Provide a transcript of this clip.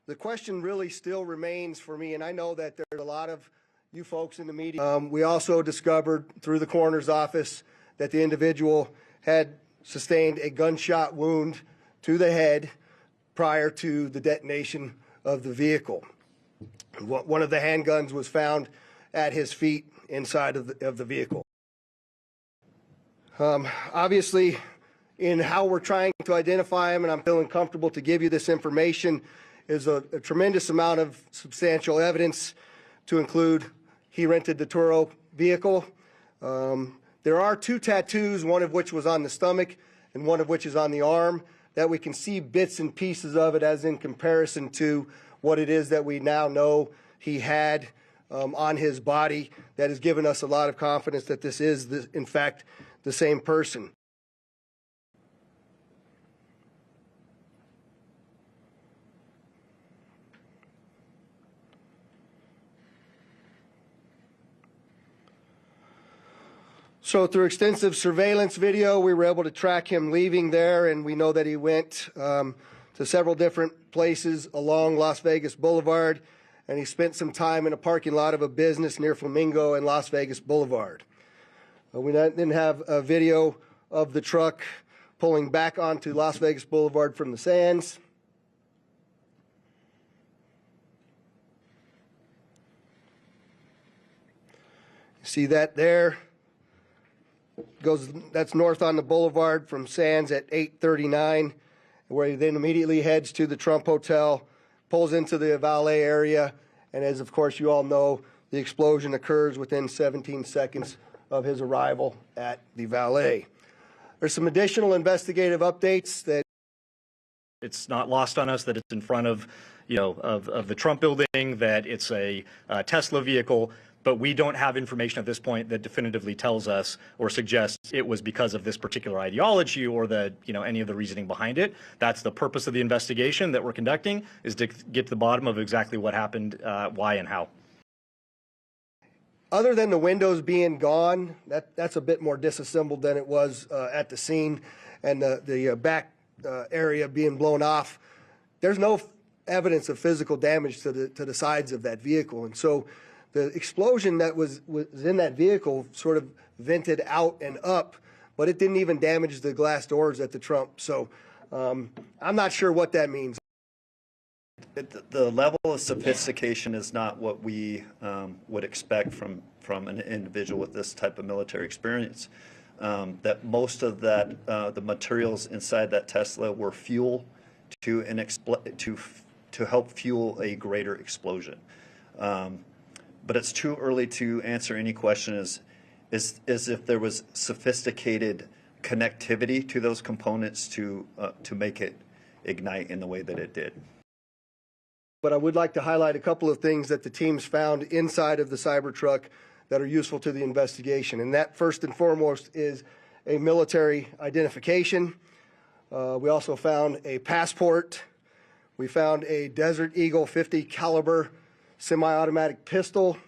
The question really still remains for me, and I know that there's a lot of you folks in the media. We also discovered through the coroner's office that the individual had sustained a gunshot wound to the head prior to the detonation of the vehicle. One of the handguns was found at his feet inside of the vehicle. Obviously, in how we're trying to identify him, and I'm feeling comfortable to give you this information, is a tremendous amount of substantial evidence to include he rented the Turo vehicle. There are 2 tattoos, one of which was on the stomach and one of which is on the arm, that we can see bits and pieces of it as in comparison to what it is that we now know he had on his body. That has given us a lot of confidence that this is, in fact, the same person. So through extensive surveillance video, we were able to track him leaving there, and we know that he went to several different places along Las Vegas Boulevard, and he spent some time in a parking lot of a business near Flamingo and Las Vegas Boulevard. We then have a video of the truck pulling back onto Las Vegas Boulevard from the sands. You see that there? That's north on the boulevard from Sands at 8:39, where he then immediately heads to the Trump Hotel, pulls into the valet area, and as of course you all know, the explosion occurs within 17 seconds of his arrival at the valet. There's some additional investigative updates that it's not lost on us that it's in front of, of the Trump building, that it's a Tesla vehicle. But we don't have information at this point that definitively tells us or suggests it was because of this particular ideology or any of the reasoning behind it. That's the purpose of the investigation that we're conducting, is to get to the bottom of exactly what happened, why and how. Other than the windows being gone, that's a bit more disassembled than it was at the scene, and the back area being blown off, there's no evidence of physical damage to the sides of that vehicle. And so the explosion that was in that vehicle sort of vented out and up, but it didn't even damage the glass doors at the Trump. So I'm not sure what that means. The level of sophistication is not what we would expect from an individual with this type of military experience. That most of the materials inside that Tesla were fuel to help fuel a greater explosion. But it's too early to answer any question as if there was sophisticated connectivity to those components to make it ignite in the way that it did. But I would like to highlight a couple of things that the teams found inside of the Cybertruck that are useful to the investigation. And that, first and foremost, is a military identification. We also found a passport. We found a Desert Eagle .50 caliber semi-automatic pistol.